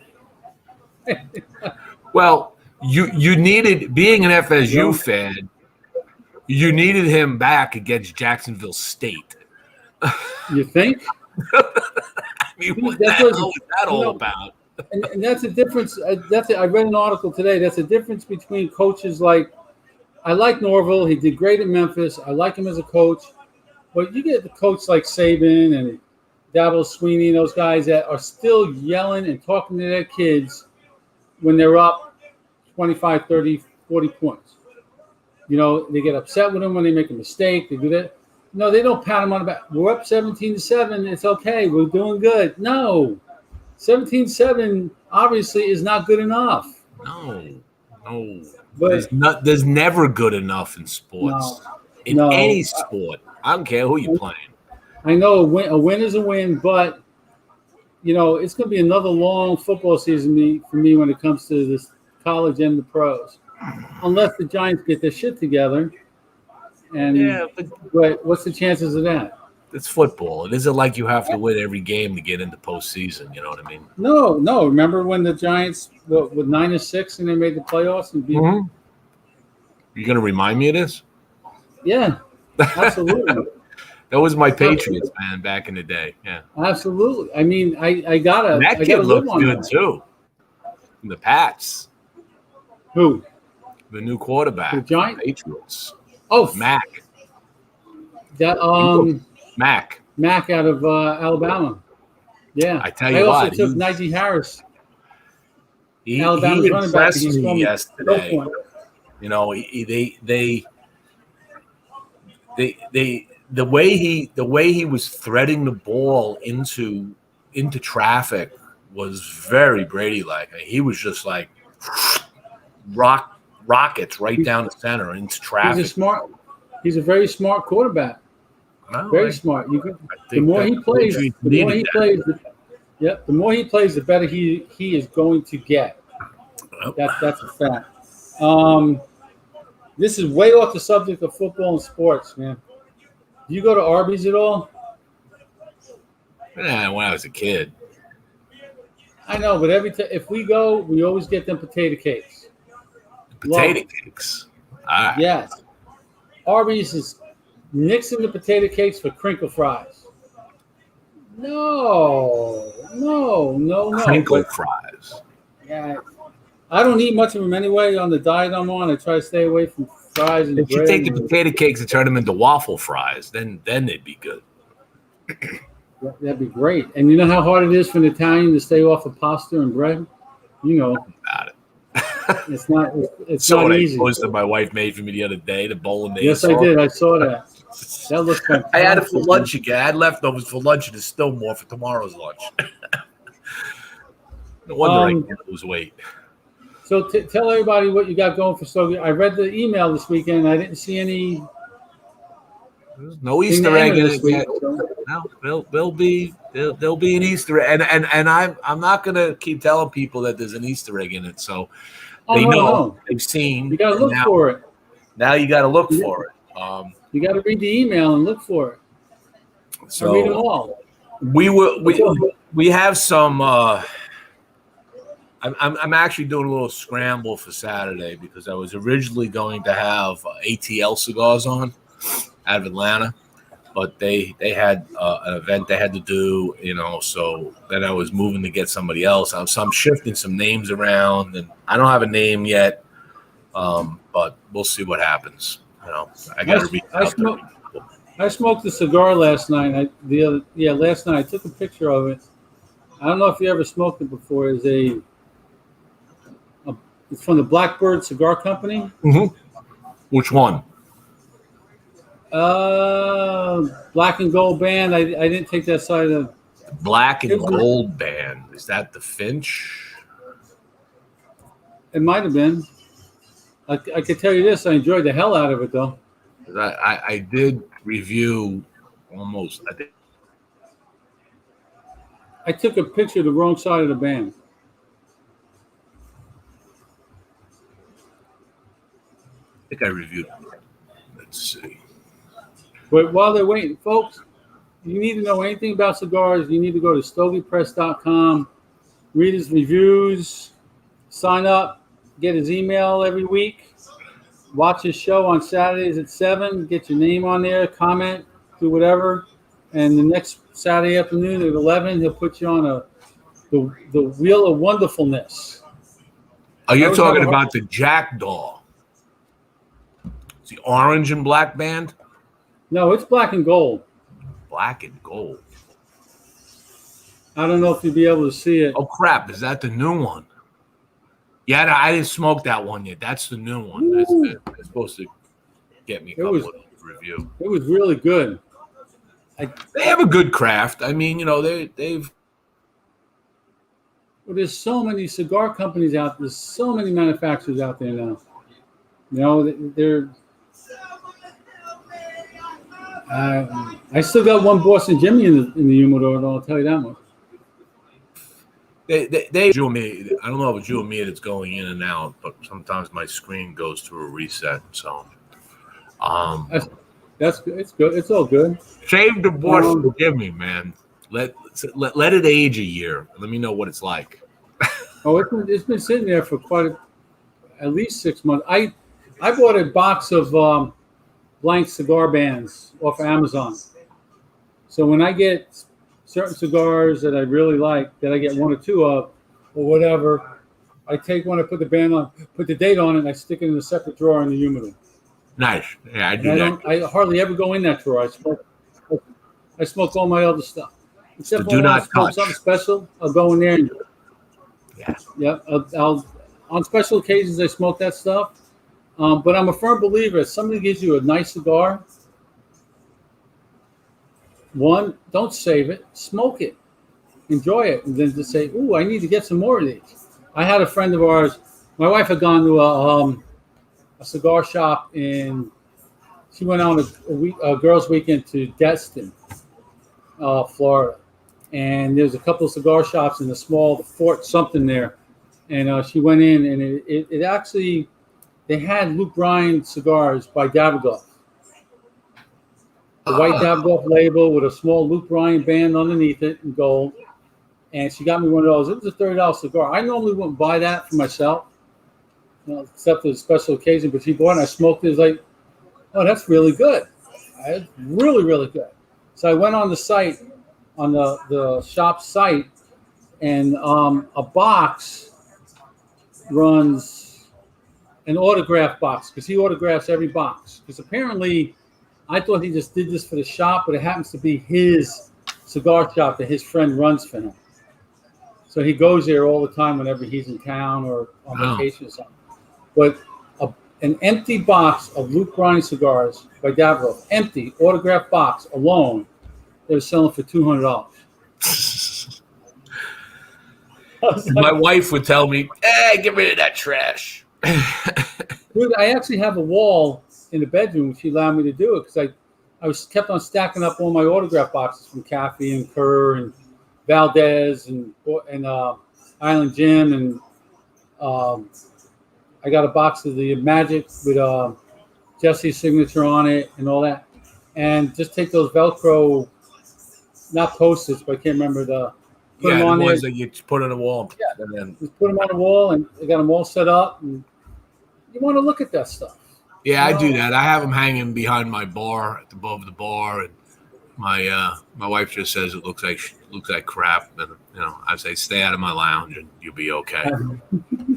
Well, you needed, being an FSU fan, you needed him back against Jacksonville State. You think? I mean, what the hell was that all about? And that's a difference. I read an article today. That's a difference between coaches like, I like Norville. He did great at Memphis. I like him as a coach. But you get the coach like Saban and Dabo Sweeney and those guys that are still yelling and talking to their kids when they're up 25, 30, 40 points. They get upset with them when they make a mistake. They do that. No, they don't pat them on the back. We're up 17-7. It's okay. We're doing good. No. 17-7 obviously is not good enough. No. But there's never good enough in sports. Any sport. I don't care who you're playing. I know a win is a win, but it's going to be another long football season for me when it comes to this college and the pros. Unless the Giants get their shit together. And but what's the chances of that? It's football. It isn't like you have to win every game to get into postseason. You know what I mean? No. Remember when the Giants with 9-6 and they made the playoffs and beat them? You going to remind me of this? Yeah, absolutely. That was my Patriots, man, back in the day. Yeah, absolutely. I mean, I gotta. And that kid looks good too. And the Pats. Who? The new quarterback. The Giants. Patriots. Oh, Mac. That Mac out of Alabama. Yeah, I tell you what. I also took Najee Harris. He impressed me yesterday. The way he was threading the ball into traffic was very Brady-like. He was just like rockets right down the center into traffic. He's a very smart quarterback. Very smart. The more he plays, the better he is going to get. That's a fact. This is way off the subject of football and sports, man. Do you go to Arby's at all? Yeah, when I was a kid. I know, but if we go, we always get them potato cakes. Potato cakes. All right. Yes. Arby's is nixing the potato cakes for crinkle fries. No. Crinkle fries. Yeah, I don't eat much of them anyway. On the diet I'm on, I try to stay away from fries and If you bread. take the potato cakes and turn them into waffle fries, then they'd be good. That'd be great. And you know how hard it is for an Italian to stay off of pasta and bread? You know. About it. It's not easy. Posted my wife made for me the other day, the bolognese. Yes, I did. I saw that. That looks fantastic. I had it for lunch again. I had leftovers for lunch, and there's still more for tomorrow's lunch. No wonder I can't lose weight. So tell everybody what you got going for So. I read the email this weekend. I didn't see any. There's no Easter egg in it yet. No, there'll be an Easter egg, and I'm not gonna keep telling people that there's an Easter egg in it. So they know they've seen. You gotta look for it. Now you got to look for it. You got to read the email and look for it. So read them all. We have some. I'm actually doing a little scramble for Saturday because I was originally going to have ATL Cigars on out of Atlanta, but they had an event they had to do, so then I was moving to get somebody else. So I'm shifting some names around, and I don't have a name yet, but we'll see what happens. I got to reach out to people. I smoked a cigar last night. Last night I took a picture of it. I don't know if you ever smoked it before. It's from the Blackbird Cigar Company. Mm-hmm. Which one? Black and Gold Band. I didn't take that side of Black and Gold Band. Is that the Finch? It might have been. I could tell you this. I enjoyed the hell out of it, though. I did review almost. I took a picture of the wrong side of the band. I think I reviewed. Let's see. But while they're waiting, folks, you need to know anything about cigars, you need to go to stogiepress.com, read his reviews, sign up, get his email every week, watch his show on Saturdays at 7, get your name on there, comment, do whatever. And the next Saturday afternoon at 11, he'll put you on the Wheel of Wonderfulness. Oh, you're talking about the Jackdaw. It's the orange and black band? No, it's black and gold. Black and gold. I don't know if you'll be able to see it. Oh, crap. Is that the new one? Yeah, I didn't smoke that one yet. That's the new one. That's supposed to get me a couple of review. It was really good. They have a good craft. I mean, they've. Well, there's so many cigar companies out there. There's so many manufacturers out there now. They're. I still got one Boston Jimmy in the humidor, I'll tell you that much. They you and me. I don't know if it's you and me that's going in and out, but sometimes my screen goes through a reset. So, that's good. It's good. It's all good. Save the Boston Jimmy, man. Let it age a year. Let me know what it's like. It's been sitting there for at least 6 months. I bought a box of blank cigar bands off of Amazon. So when I get certain cigars that I really like, that I get one or two of, or whatever, I take one, I put the band on, put the date on it, and I stick it in a separate drawer in the humidor. Nice. Yeah, I do that. I hardly ever go in that drawer. I smoke all my other stuff. Except when I smoke something special, I'll go in there and I'll on special occasions I smoke that stuff. But I'm a firm believer, if somebody gives you a nice cigar, one, don't save it, smoke it, enjoy it, and then just say, "Ooh, I need to get some more of these." I had a friend of ours. My wife had gone to a cigar shop she went on a girls' weekend to Destin, Florida, and there's a couple of cigar shops in the small Fort something there, and she went in, and it actually they had Luke Bryan cigars by Davidoff. The white Davidoff label with a small Luke Bryan band underneath it in gold. And she got me one of those. It was a $30 cigar. I normally wouldn't buy that for myself, except as a special occasion. But she bought it, and I smoked it. It was like, oh, that's really good. It's really, really good. So I went on the site, on the shop site, and a box runs an autograph box because he autographs every box. Because apparently, I thought he just did this for the shop, but it happens to be his cigar shop that his friend runs for him. So he goes there all the time whenever he's in town or on vacation or something. But an empty box of Luke Bryan cigars by Davidoff, empty autograph box alone, they were selling for $200. My wife would tell me, get rid of that trash. Dude, I actually have a wall in the bedroom. She allowed me to do it because I was kept on stacking up all my autograph boxes from Caffey and Kerr and Valdez and Island Jim, and I got a box of the Magic with Jesse's signature on it and all that, and just take those Velcro, not Post-its, but I can't remember put them on the ones there. that you put on the wall. Yeah, and then just put them on the wall, and I got them all set up. And you want to look at that stuff. Yeah, I do that. I have them hanging behind my bar, above the bar, and my wife just says it looks like crap, and I say stay out of my lounge and you'll be okay.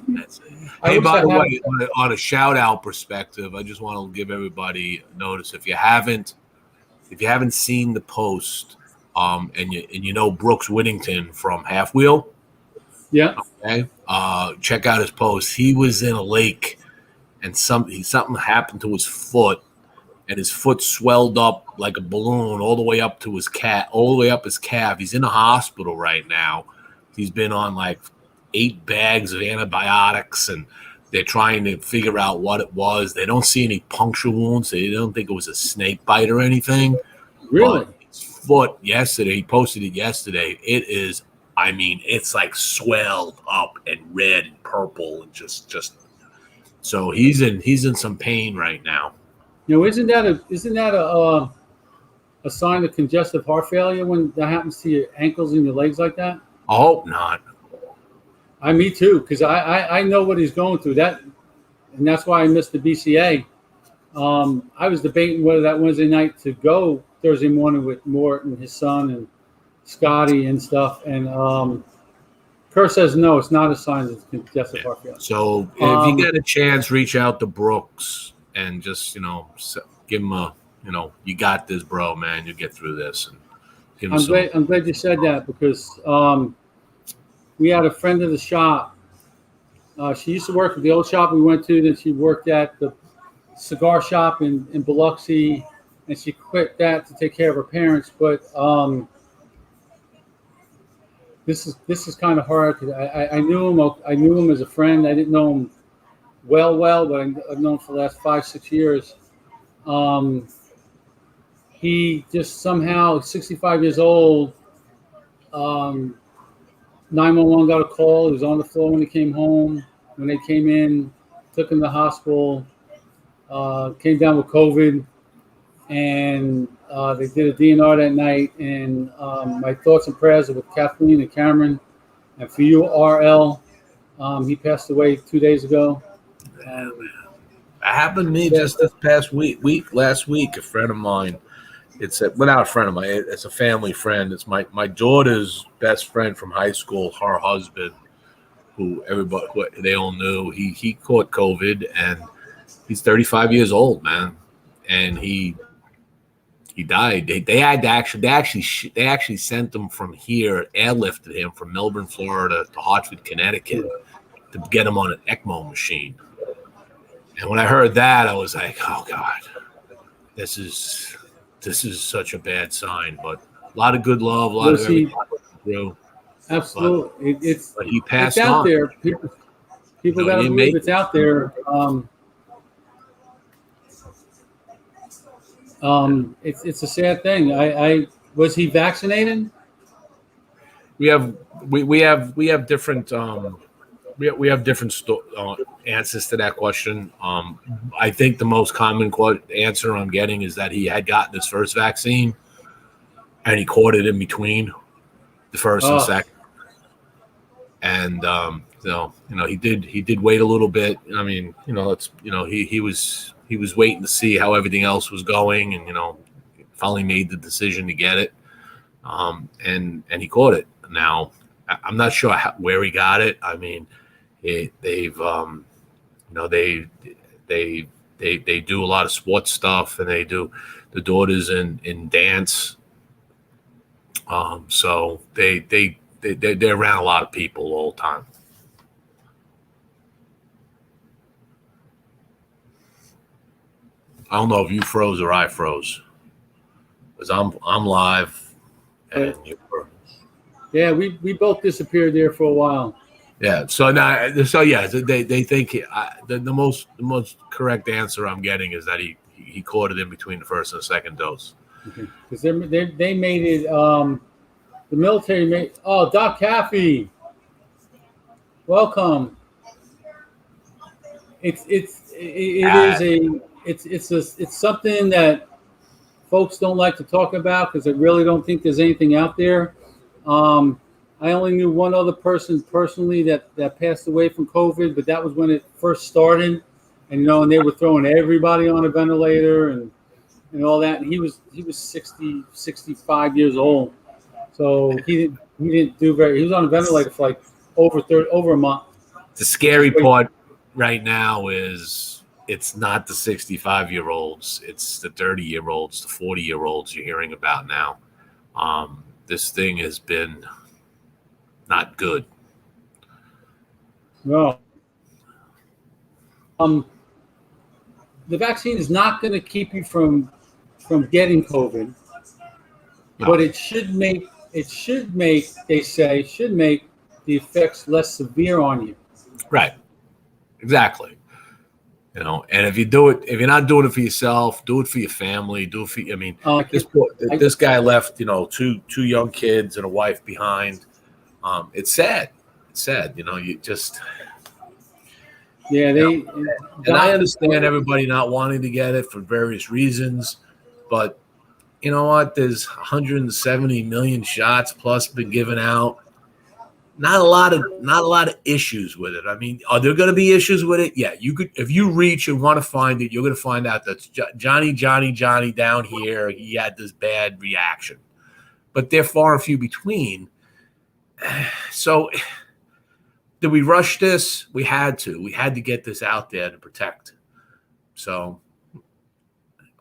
That's it. Hey, by the way, on a shout out perspective, I just want to give everybody notice if you haven't seen the post, and you know Brooks Whittington from Half Wheel, yeah, okay, check out his post. He was in a lake, and something happened to his foot. And his foot swelled up like a balloon all the way up to his calf. He's in the hospital right now. He's been on like 8 bags of antibiotics, and they're trying to figure out what it was. They don't see any puncture wounds. They don't think it was a snake bite or anything. Really? But his foot yesterday, he posted it yesterday. It is, it's like swelled up and red and purple and just. So he's in some pain right now. Isn't that a sign of congestive heart failure when that happens to your ankles and your legs like that? I hope not. Me too, because I know what he's going through. And that's why I missed the BCA. I was debating whether that Wednesday night to go Thursday morning with Mort and his son and Scotty and stuff. And Kerr says no, it's not a sign of congestive heart failure. So if you get a chance, reach out to Brooks. And just, give him you got this, bro, man. You get through this. And give him I'm glad you said that because we had a friend of the shop. She used to work at the old shop we went to. Then she worked at the cigar shop in Biloxi, and she quit that to take care of her parents. But this is kind of hard because I knew him. I knew him as a friend. I didn't know him well, but I've known him for the last 5-6 years. He just somehow, 65 years old, 911 got a call. He was on the floor when he came home. When they came in, took him to the hospital, came down with COVID, and they did a DNR that night. And my thoughts and prayers are with Kathleen and Cameron. And for you, RL, he passed away 2 days ago. That happened to me just this past last week. A friend of mine, not a friend of mine, it's a family friend. It's my daughter's best friend from high school, her husband, who they all knew. He caught COVID, and he's 35 years old, man, and he died. They actually sent him from here, airlifted him from Melbourne, Florida to Hartford, Connecticut, to get him on an ECMO machine. And when I heard that, I was like, "Oh God, this is such a bad sign." But a lot of good love, a lot of everything through. Absolutely, but he passed it's out on. there. People got to believe it's out there. It's a sad thing. Was he vaccinated? We have different we have different answers to that question. I think the most common answer I'm getting is that he had gotten his first vaccine and he caught it in between the first and second. And he did wait a little bit. I mean, he was waiting to see how everything else was going, and finally made the decision to get it. And he caught it. Now, I'm not sure where he got it. I mean, they do a lot of sports stuff, and they do the daughters in dance. So they're around a lot of people all the time. I don't know if you froze or I froze, because I'm live and you froze. Yeah, we both disappeared there for a while. Yeah. So now, they think the most correct answer I'm getting is that he caught it in between the first and the second dose. Because they made it. The military made. Oh, Doc Caffey, welcome. It's something that folks don't like to talk about because they really don't think there's anything out there. I only knew one other person personally that passed away from COVID, but that was when it first started, and and they were throwing everybody on a ventilator and all that. And he was 65 years old, so he didn't do very. He was on a ventilator for like over a month. The scary part right now is it's not the 65-year-olds, it's the 30-year-olds, the 40-year-olds you're hearing about now. This thing has been not good. No. The vaccine is not going to keep you from getting COVID, but it should make they say the effects less severe on you. Right. Exactly. And if you're not doing it for yourself, do it for your family. Do it for. I mean, this guy left, two young kids and a wife behind. It's sad. It's sad. You just. Yeah, and I understand everybody not wanting to get it for various reasons, but you know what? There's 170 million shots plus been given out. Not a lot of issues with it. I mean, are there going to be issues with it? Yeah, you could, if you reach and want to find it, you're going to find out that Johnny down here, he had this bad reaction, but they're far and few between. So, did we rush this? We had to get this out there to protect. So,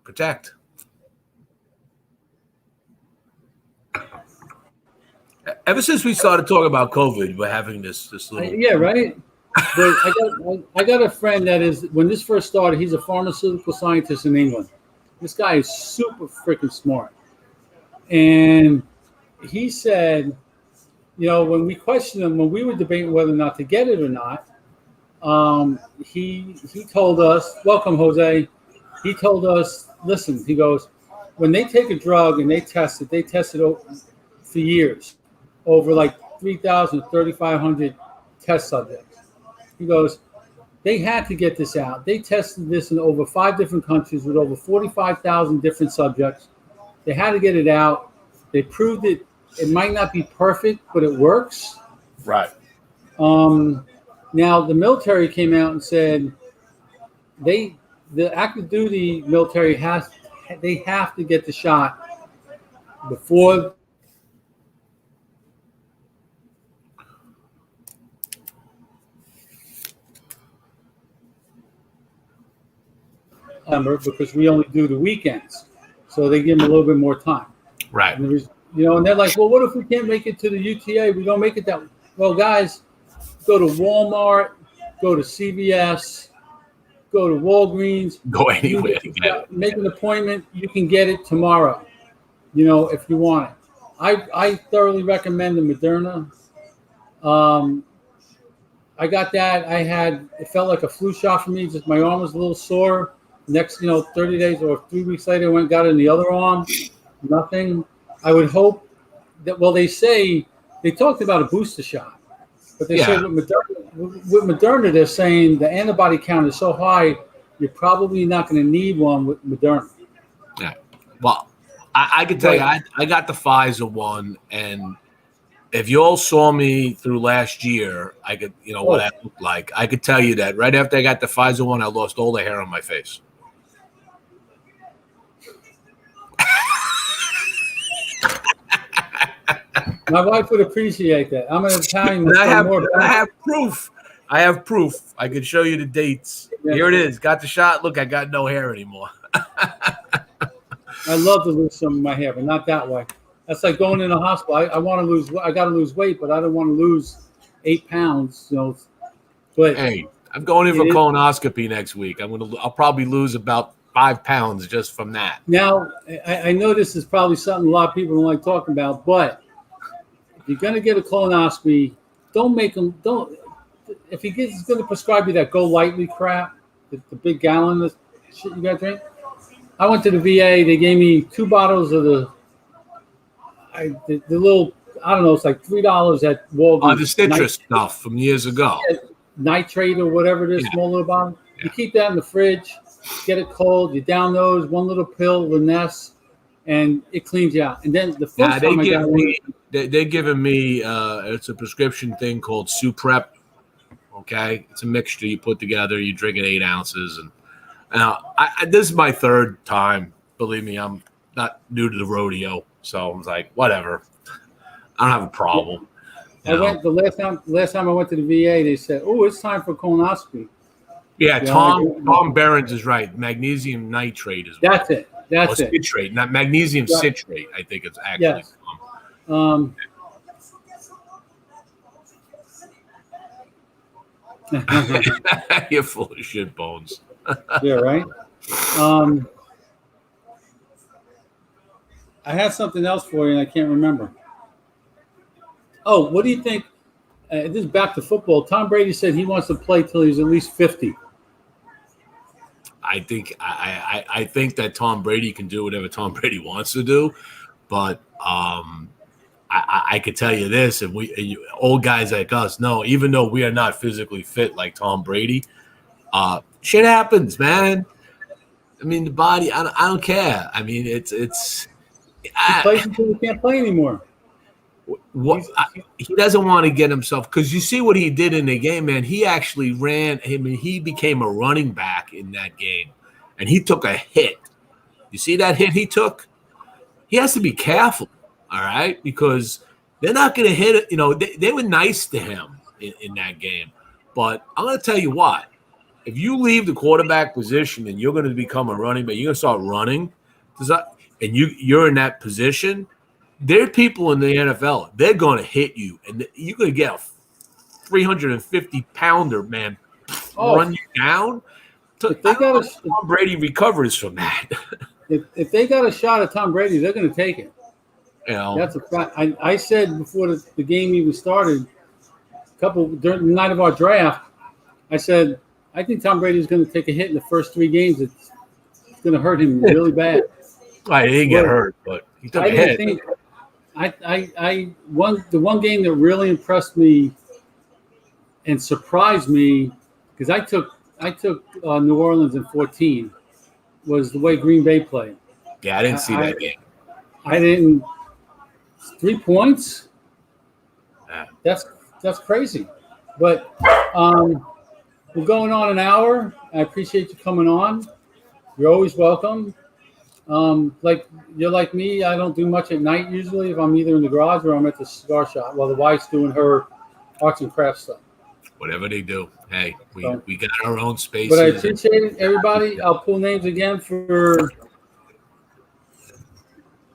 protect. Ever since we started talking about COVID, we're having this little. Yeah, right. But I got a friend that is, when this first started, he's a pharmaceutical scientist in England. This guy is super freaking smart. And he said, when we questioned him, when we were debating whether or not to get it or not, he told us, welcome, Jose. He told us, listen, he goes, when they take a drug and they test it for years, over like 3,000, 3,500 test subjects. He goes, they had to get this out. They tested this in over 5 different countries with over 45,000 different subjects. They had to get it out. They proved it. It might not be perfect, but it works. Right. Now, the military came out and said the active duty military have to get the shot before because we only do the weekends, so they give them a little bit more time. Right. And and they're like, well, what if we can't make it to the UTA? We don't make it that way. Well, guys, go to Walmart, go to CVS, go to Walgreens. Go anywhere to get it. Make an appointment. You can get it tomorrow, if you want it. I thoroughly recommend the Moderna. I got that. It felt like a flu shot for me. Just my arm was a little sore. Next, 30 days or 3 weeks later, I went and got it in the other arm. Nothing. I would hope that, they say, they talked about a booster shot, but they said with with Moderna, they're saying the antibody count is so high, you're probably not going to need one with Moderna. Yeah. Well, I can tell you, I got the Pfizer one, and if you all saw me through last year, I could, what I looked like. I could tell you that right after I got the Pfizer one, I lost all the hair on my face. My wife would appreciate that. I'm an Italian. I have proof. I have proof. I can show you the dates. Yeah. Here it is. Got the shot. Look, I got no hair anymore. I love to lose some of my hair, but not that way. That's like going in a hospital. I want to lose. I got to lose weight, but I don't want to lose 8 pounds. But hey, I'm going in for colonoscopy next week. I'll probably lose about 5 pounds just from that. Now, I know this is probably something a lot of people don't like talking about, but if you're going to get a colonoscopy, don't make them. Don't. If he's going to prescribe you that Go Lightly crap, the big gallon of shit you got to drink. I went to the VA. They gave me 2 bottles of the little, I don't know, it's like $3 at Walgreens. The citrus stuff from years ago. Nitrate or whatever it is, small little bottle. Yeah. You keep that in the fridge, get it cold, you down those, one little pill, Liness, and it cleans you out. And then the first time they're giving me, it's a prescription thing called Suprep. Okay? It's a mixture you put together, you drink it 8 ounces. And this is my 3rd time. Believe me, I'm not new to the rodeo. So I was like, whatever. I don't have a problem. I went the last time I went to the VA, they said, "Oh, it's time for colonoscopy." Yeah, Tom Behrens is right. Magnesium nitrate is that's it. That's it. Citrate, not magnesium citrate. I think it's actually. Yes. You're full of shit bones. Yeah, right. I had something else for you, and I can't remember. Oh, what do you think? This is back to football. Tom Brady said he wants to play till he's at least 50. I think that Tom Brady can do whatever Tom Brady wants to do, but I could tell you this: if old guys like us know, even though we are not physically fit like Tom Brady, shit happens, man. I mean, the body. I don't care. I mean, it's. He plays until he can't play anymore. He doesn't want to get himself, because you see what he did in the game, man. He actually ran. I mean, he became a running back in that game, and he took a hit. You see that hit he took? He has to be careful, all right, because they're not going to hit it. They were nice to him in that game, but I'm going to tell you what. If you leave the quarterback position and you're going to become a running back, you're going to start running, and you're in that position, there are people in the NFL, they're going to hit you, and you're going to get a 350-pounder, man, run you down. Tom Brady recovers from that. If they got a shot at Tom Brady, they're going to take it. That's a fact. I said before the game even started, during the night of our draft, I said, I think Tom Brady's going to take a hit in the first 3 games. It's going to hurt him really bad. He didn't get hurt, but he took a hit. The one game that really impressed me and surprised me, because I took New Orleans in 14, was the way Green Bay played. Yeah, I didn't see that game. I didn't. 3 points. Yeah. That's crazy, but we're going on an hour. I appreciate you coming on. You're always welcome. Like you're like me, I don't do much at night usually. If I'm either in the garage or I'm at the cigar shop while the wife's doing her arts and crafts stuff. Whatever they do. Hey, we got our own space. But I appreciate it, everybody. I'll pull names again for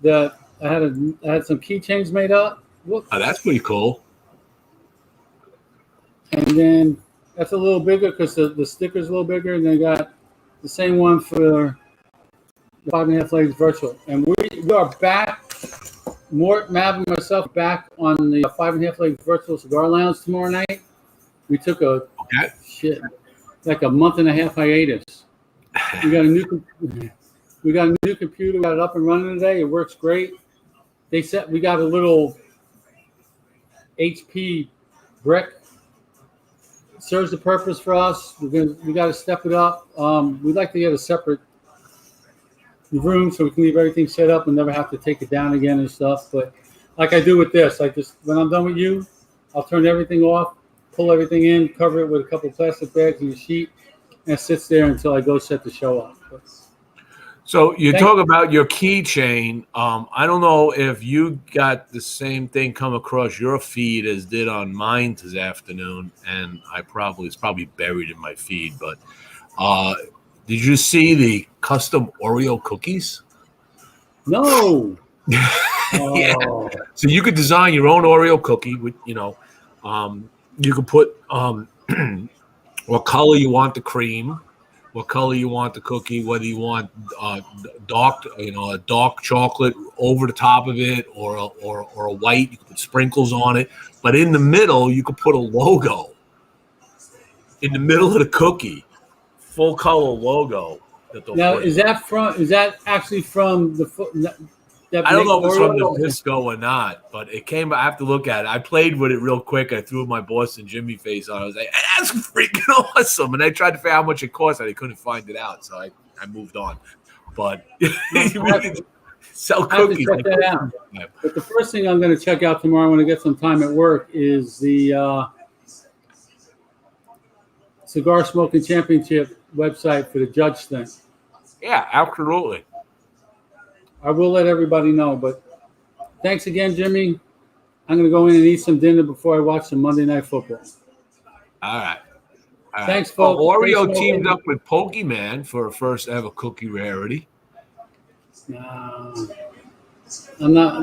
the. I had some keychains made up. Whoops. Oh, that's pretty cool. And then that's a little bigger because the sticker's a little bigger. And I got the same one for the 5.5 Legs Virtual. And we are back. Mav and myself back on the 5.5 Legs Virtual Cigar Lounge tomorrow night. We took a month and a half hiatus. We got a new computer. We got it up and running today. It works great. They said we got a little HP brick serves the purpose for us. We got to step it up. We'd like to get a separate room so we can leave everything set up and never have to take it down again and stuff. But like I do with this, I just when I'm done with you, I'll turn everything off, pull everything in, cover it with a couple of plastic bags and a sheet, and it sits there until I go set the show up. But, so you talk about your keychain. I don't know if you got the same thing come across your feed as did on mine this afternoon, and it's probably buried in my feed, but did you see the custom Oreo cookies? No. Yeah. Oh. So you could design your own Oreo cookie with, you could put what color you want the cream, what color you want the cookie, whether you want a dark chocolate over the top of it or a white. You could put sprinkles on it, but in the middle you could put a logo. In the middle of the cookie, full color logo. Now, is that actually from the? I don't know if it's from the Visco or not, but it came. I have to look at it. I played with it real quick. I threw my Boston Jimmy face on. I was like, "That's freaking awesome!" And I tried to figure out how much it cost, and I couldn't find it out, so I moved on. But sell cookies. Check that out. But the first thing I'm going to check out tomorrow when I get some time at work is the Cigar Smoking Championship website for the judge thing. Yeah, absolutely. I will let everybody know, but thanks again, Jimmy. I'm going to go in and eat some dinner before I watch some Monday Night Football. All right. Thanks, folks. Oreo teamed up with Pokemon for a first ever cookie rarity. I'm not a